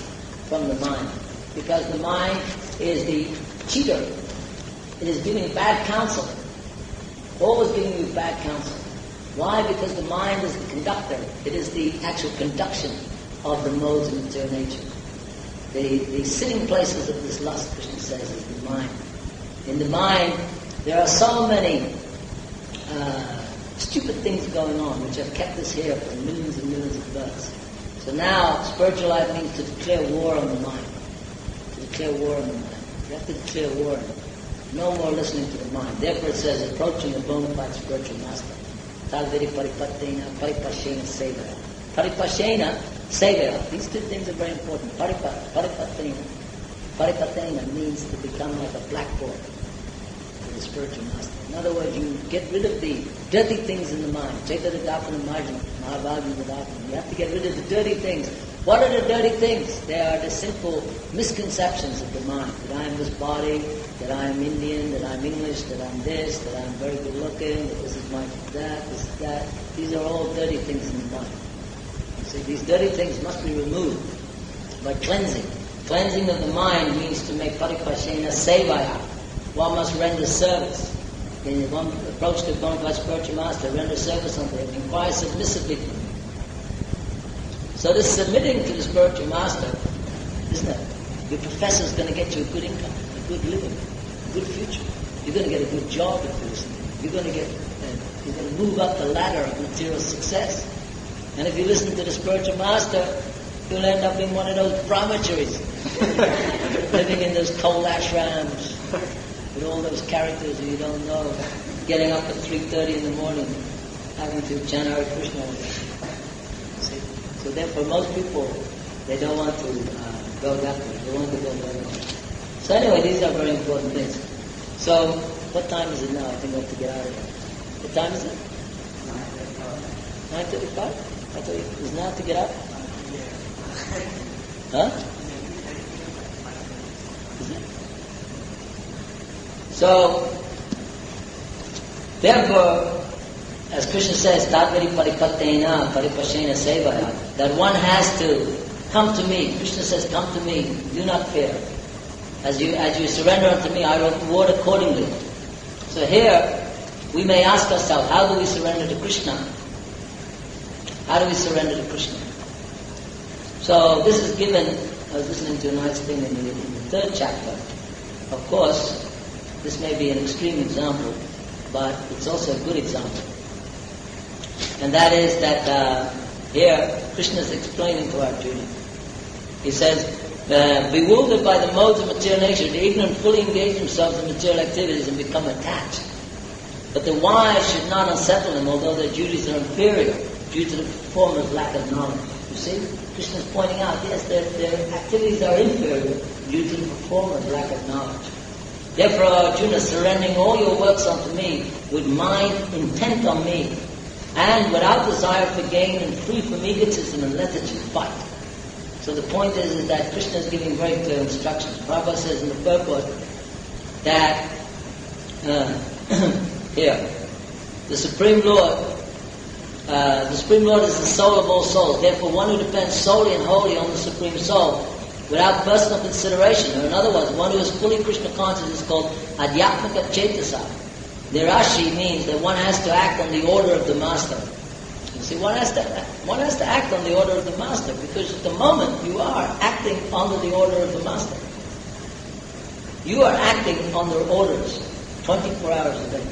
[SPEAKER 2] from the mind, because the mind is the cheater. It is giving bad counsel. Always giving you bad counsel. Why? Because the mind is the conductor. It is the actual conduction of the modes of material nature. The sitting places of this lust, Krishna says, is the mind. In the mind, there are so many stupid things going on which have kept us here for millions and millions of births. So now, spiritual life means to declare war on the mind. To declare war on the mind. You have to declare war on it. No more listening to the mind. Therefore it says, approaching a bona fide spiritual master. Talveri paripatena, paripashena, severa. Paripashena, severa. These two things are very important. Paripatena. Paripatena means to become like a blackboard for the spiritual master. In other words, you get rid of the dirty things in the mind. Chaitanya Dapana Marjana, Mahabhagya Vidapana. You have to get rid of the dirty things. What are the dirty things? They are the simple misconceptions of the mind. That I am this body, that I am Indian, that I'm English, that I'm this, that I'm very good looking, that this is my that, this is that. These are all dirty things in the mind. See, these dirty things must be removed by cleansing. Cleansing of the mind means to make paripashena sevaya. One must render service. When one approach the bona fide spiritual master, render service unto him, inquire submissively from him. So this submitting to the spiritual master, isn't it? Your professor is going to get you a good income, a good living, a good future. You're going to get a good job if you listen. You're going to move up the ladder of material success. And if you listen to the spiritual master, you'll end up being one of those brahmacharis, living in those coal ashrams, with all those characters who you don't know, getting up at 3:30 in the morning, having to chant Hare Krishna. See? So therefore most people, they don't want to go that way. They want to go the other way. So anyway, these are very important things. So, what time is it now? I think I have to get out of here. What time is it? 9:35? I thought it was now to get up? Huh? Is it? So, therefore, as Krishna says, Tatvari paripatena paripashena sevaya, that one has to come to me. Krishna says, come to me, do not fear. As you surrender unto me, I will reward accordingly. So here, we may ask ourselves, how do we surrender to Krishna? How do we surrender to Krishna? So this is given, I was listening to a nice thing in the third chapter. Of course, this may be an extreme example, but it's also a good example. And that is that here, Krishna is explaining to Arjuna. He says, bewildered by the modes of material nature, the ignorant fully engage themselves in material activities and become attached. But the wise should not unsettle them, although their duties are inferior, due to the performer's lack of knowledge. You see, Krishna is pointing out, yes, their activities are inferior due to the performer's lack of knowledge. Therefore, Arjuna, surrendering all your works unto me, with mind intent on me, and without desire for gain and free from egotism and lethargy, fight. So the point is that Krishna is giving very clear instructions. Prabhupada says in the purport that here, the Supreme Lord the Supreme Lord is the soul of all souls. Therefore, one who depends solely and wholly on the Supreme Soul, without personal consideration, or in other words, one who is fully Krishna conscious, is called 𝗕𝗵𝗴𝗃𝗧𝗧. The Rashi means that one has to act on the order of the Master. You see, one has to act on the order of the Master, because at the moment you are acting under the order of the Master. You are acting under orders 24 hours a day.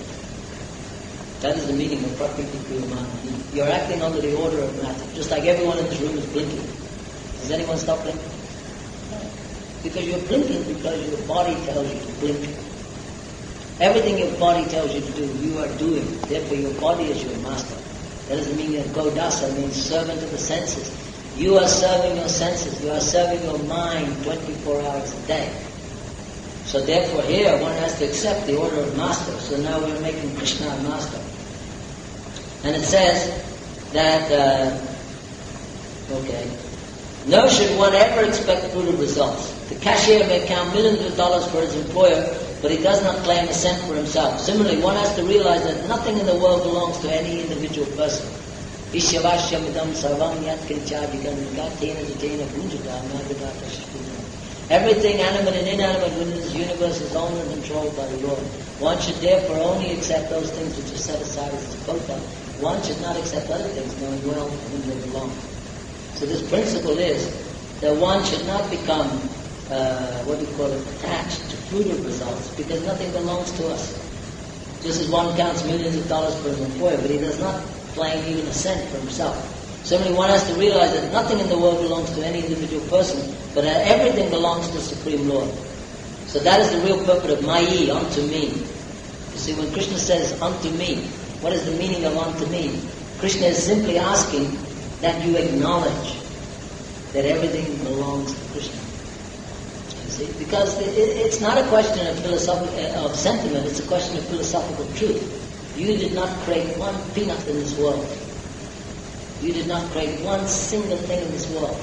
[SPEAKER 2] That is the meaning of Prakriti Priyamana. You are acting under the order of matter, just like everyone in this room is blinking. Does anyone stop blinking? No. Because you're blinking because your body tells you to blink. Everything your body tells you to do, you are doing. Therefore, your body is your master. That is the meaning of Godasa, means servant of the senses. You are serving your senses. You are serving your mind 24 hours a day. So therefore, here one has to accept the order of master. So now we're making Krishna a master. And it says that, nor should one ever expect brutal results. The cashier may count millions of dollars for his employer, but he does not claim a cent for himself. Similarly, one has to realize that nothing in the world belongs to any individual person. Everything, animate and inanimate within this universe, is owned and controlled by the Lord. One should therefore only accept those things which are set aside as his kota. One should not accept other things, knowing well to whom they belong. So this principle is that one should not become, attached to fruitive results, because nothing belongs to us. Just as one counts millions of dollars for his employer, but he does not claim even a cent for himself. Similarly, one has to realize that nothing in the world belongs to any individual person, but that everything belongs to the Supreme Lord. So that is the real purpose of Mayi, unto me. You see, when Krishna says, unto me, what is the meaning of unto me? Krishna is simply asking that you acknowledge that everything belongs to Krishna. You see, because it's not a question of sentiment, it's a question of philosophical truth. You did not create one peanut in this world. You did not create one single thing in this world.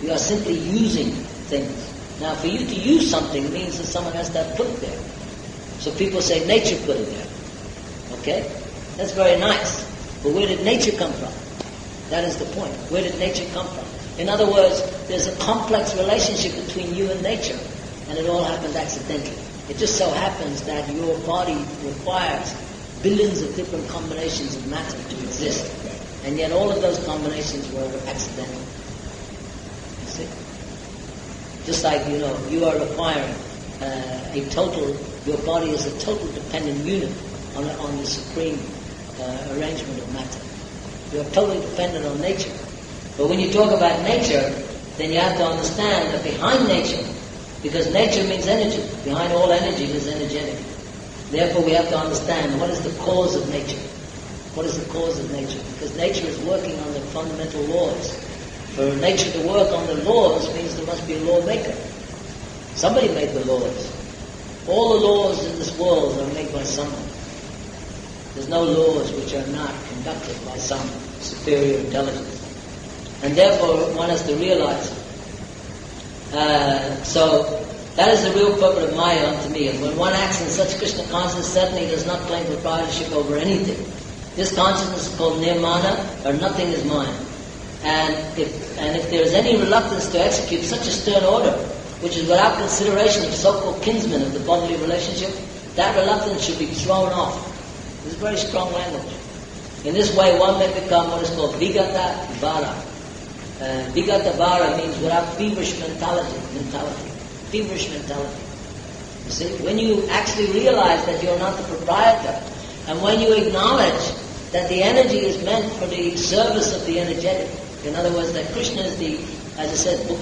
[SPEAKER 2] You are simply using things. Now, for you to use something means that someone has to have put it there. So people say nature put it there. Okay? That's very nice. But where did nature come from? That is the point. Where did nature come from? In other words, there's a complex relationship between you and nature, and it all happened accidentally. It just so happens that your body requires billions of different combinations of matter to exist. And yet all of those combinations were accidental. You see? Just like, you are requiring your body is a total dependent unit on the supreme arrangement of matter. You are totally dependent on nature. But when you talk about nature, then you have to understand that behind nature, because nature means energy, behind all energy is energetic. Therefore we have to understand what is the cause of nature. What is the cause of nature? Because nature is working on the fundamental laws. For nature to work on the laws means there must be a lawmaker. Somebody made the laws. All the laws in this world are made by someone. There's no laws which are not conducted by some superior intelligence. And therefore one has to realize. So that is the real purpose of Maya unto me. And when one acts in such Krishna consciousness, certainly does not claim proprietorship over anything. This consciousness is called nirmana, or nothing is mine. And if there is any reluctance to execute such a stern order, which is without consideration of so-called kinsmen of the bodily relationship, that reluctance should be thrown off. This is very strong language. In this way, one may become what is called vigata vara. Vigata vara means without feverish mentality. Feverish mentality. You see, when you actually realize that you're not the proprietor, and when you acknowledge that the energy is meant for the service of the energetic, in other words, that Krishna is the, as I said, that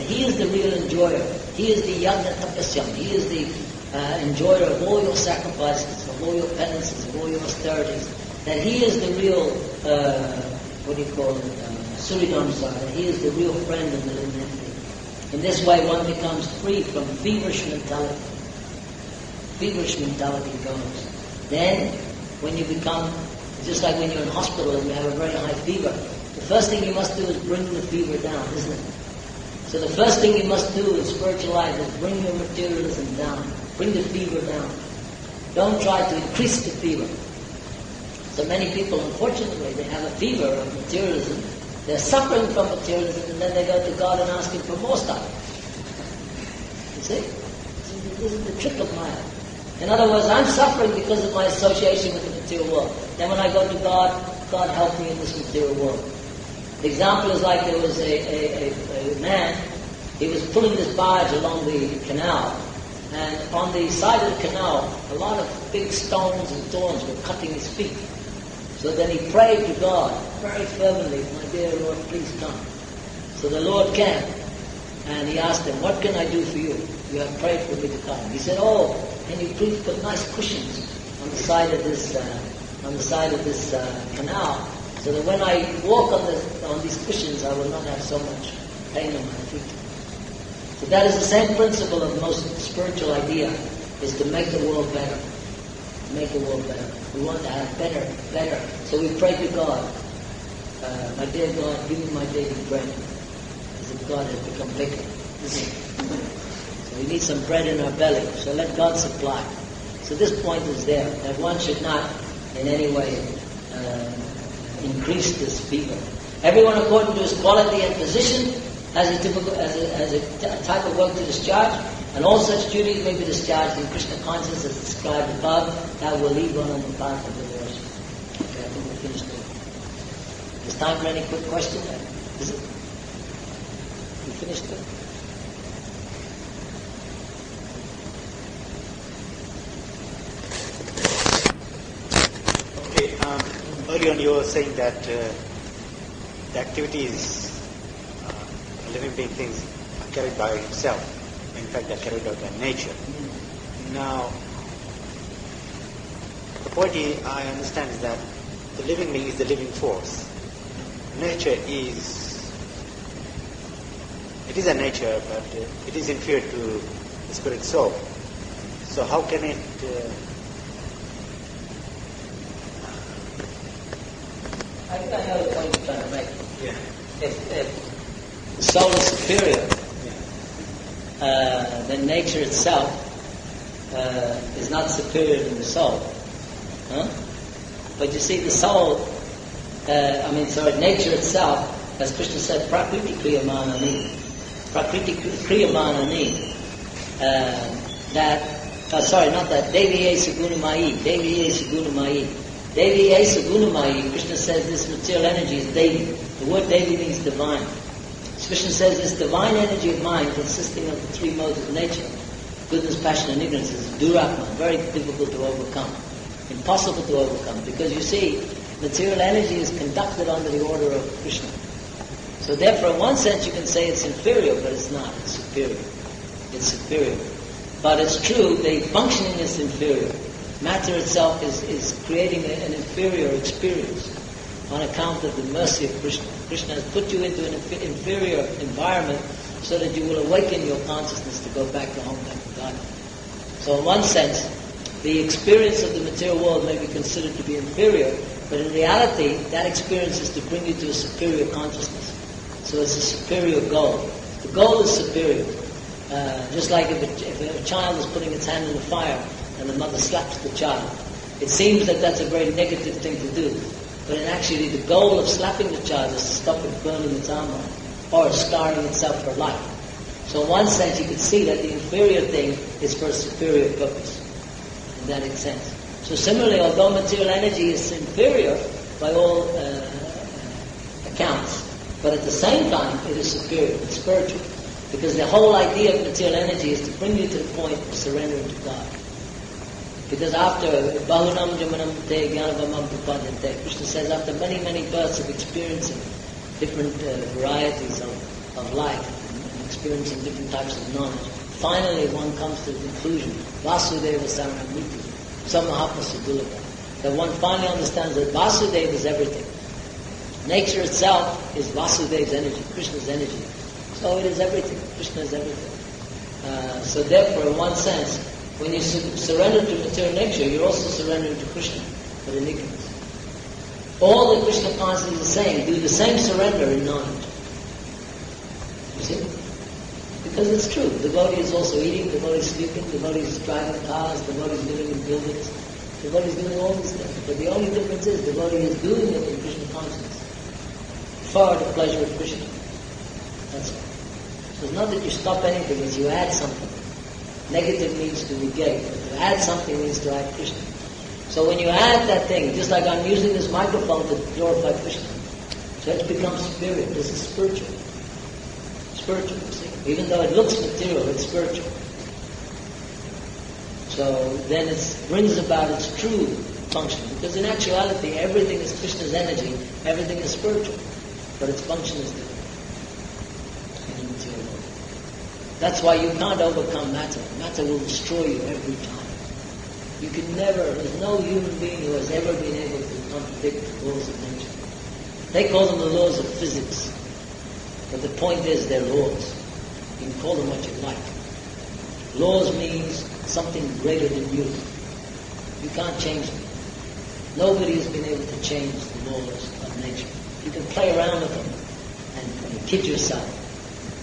[SPEAKER 2] he is the real enjoyer. He is the yagna tapasyam. He is the enjoyer of all your sacrifices, of all your penances, of all your austerities. That he is the real, Suridamsar. That he is the real friend of the living entity. In this way, one becomes free from feverish mentality. Feverish mentality goes. Then, when you become, just like when you're in hospital and you have a very high fever, the first thing you must do is bring the fever down, isn't it? So the first thing you must do in spiritual life is bring your materialism down. Bring the fever down. Don't try to increase the fever. So many people, unfortunately, they have a fever of materialism. They're suffering from materialism, and then they go to God and ask Him for more stuff. You see? This is the trick of Maya. In other words, I'm suffering because of my association with the material world. Then when I go to God, God help me in this material world. The example is like there was a man, he was pulling this barge along the canal, and on the side of the canal, a lot of big stones and thorns were cutting his feet. So then he prayed to God very fervently, my dear Lord, please come. So the Lord came, and he asked him, what can I do for you? You have prayed for me to come. He said, oh, can you please put nice cushions on the side of this canal, so that when I walk on these cushions, I will not have so much pain in my feet. So that is the same principle of the most spiritual idea, is to make the world better. Make the world better. We want to have better. So we pray to God, my dear God, give me my daily bread. As if God has become bigger. So we need some bread in our belly. So let God supply. So this point is there, that one should not in any way increase this fever. Everyone according to his quality and position has a type of work to discharge, and all such duties may be discharged in Krishna consciousness as described above. That will lead one on the path of devotion. Okay, I think we're finished there. Is time for any quick question? Is it? We finished it?
[SPEAKER 4] Okay, earlier on you were saying that the activities living being things are carried by himself. In fact, they're carried out by nature. Now, the point I understand is that the living being is the living force. Nature is a nature, but it is inferior to the spirit soul. So how can it...
[SPEAKER 2] I know the point you're trying to make.
[SPEAKER 4] Yeah.
[SPEAKER 2] If the soul is superior, then nature itself is not superior to the soul. Huh? But you see, the soul, nature itself, as Krishna said, prakriti kriyamanani. Prakriti kriyamanani. Deviye sagunamayi. Deviye sagunamayi. Deviye sagunamayi. Krishna says this material energy is Devi. The word Devi means divine. Krishna says this divine energy of mind, consisting of the three modes of nature, goodness, passion, and ignorance, is durakma, very difficult to overcome, impossible to overcome, because you see, material energy is conducted under the order of Krishna. So therefore, in one sense, you can say it's inferior, but it's not. It's superior. It's superior. But it's true, the functioning is inferior. Matter itself is creating an inferior experience on account of the mercy of Krishna. Krishna has put you into an inferior environment so that you will awaken your consciousness to go back to home, back to God. So in one sense, the experience of the material world may be considered to be inferior, but in reality, that experience is to bring you to a superior consciousness. So it's a superior goal. The goal is superior. Just like if a child is putting its hand in the fire and the mother slaps the child, it seems that that's a very negative thing to do. But actually, the goal of slapping the child is to stop it burning its arm off or scarring itself for life. So in one sense, you could see that the inferior thing is for a superior purpose, in that sense. So similarly, although material energy is inferior by all accounts, but at the same time, it is superior, it's spiritual. Because the whole idea of material energy is to bring you to the point of surrendering to God. Because after Bahunam Jamanam Te Jnanavamam Prapadante, Krishna says after many, many births of experiencing different varieties of life and experiencing different types of knowledge, finally one comes to the conclusion, Vasudeva Saramiti, Samahatma Sudulabha, that one finally understands that Vasudeva is everything. Nature itself is Vasudev's energy, Krishna's energy. So it is everything. Krishna is everything. So therefore, in one sense, when you surrender to material nature, you're also surrendering to Krishna, but in ignorance. All that Krishna consciousness is saying, do the same surrender in knowledge. You see? Because it's true. The devotee is also eating, the devotee is sleeping, the devotee is driving cars, the devotee is living in buildings. Devotee is doing all these things. But the only difference is devotee is doing it in Krishna consciousness for the pleasure of Krishna. That's all. So it's not that you stop anything, it's you add something. Negative means to negate. To add something means to add Krishna. So when you add that thing, just like I'm using this microphone to glorify Krishna, so it becomes spirit. This is spiritual. Spiritual, you see. Even though it looks material, it's spiritual. So then it brings about its true function. Because in actuality, everything is Krishna's energy, everything is spiritual. But its function is different in the material world. That's why you can't overcome matter. Matter will destroy you every time. You can never, there's no human being who has ever been able to contradict the laws of nature. They call them the laws of physics. But the point is, they're laws. You can call them what you like. Laws means something greater than you. You can't change them. Nobody has been able to change the laws of nature. You can play around with them and kid yourself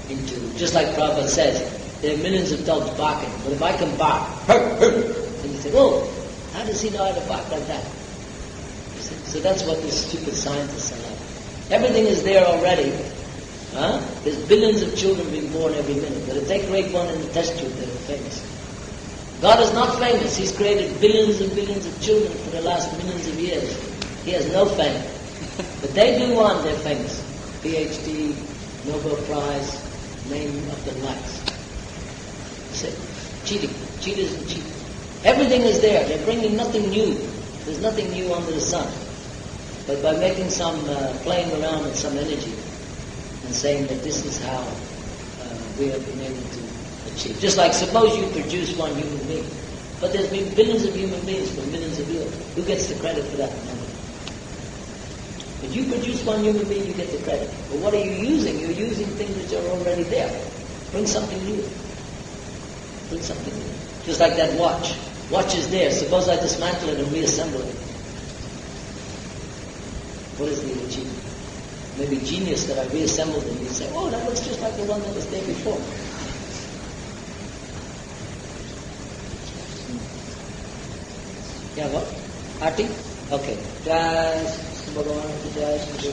[SPEAKER 2] into, just like Prabhupada says, there are millions of dogs barking, but if I can bark, and you say, oh, how does he know how to bark like that? You see? So that's what these stupid scientists are like. Everything is there already. Huh? There's billions of children being born every minute, but if they create one in the test tube, they're famous. God is not famous. He's created billions and billions of children for the last millions of years. He has no fame. But they do one, they're famous. PhD, Nobel Prize, name of the likes. See? Cheating. Cheaters and cheating. Everything is there. They're bringing nothing new. There's nothing new under the sun. But by making some, playing around with some energy and saying that this is how we have been able to achieve. Just like suppose you produce one human being. But there's been billions of human beings for millions of years. Who gets the credit for that? Nobody. But you produce one human being, you get the credit. But what are you using? You're using things which are already there. Bring something new. Bring something new. Just like that watch. Watch is there. Suppose I dismantle it and reassemble it. What is the achievement? Maybe genius that I reassembled it. You say, oh, that looks just like the one that was there before. Yeah, what? Arti? Okay. Jai Bhagwan, Jai Shri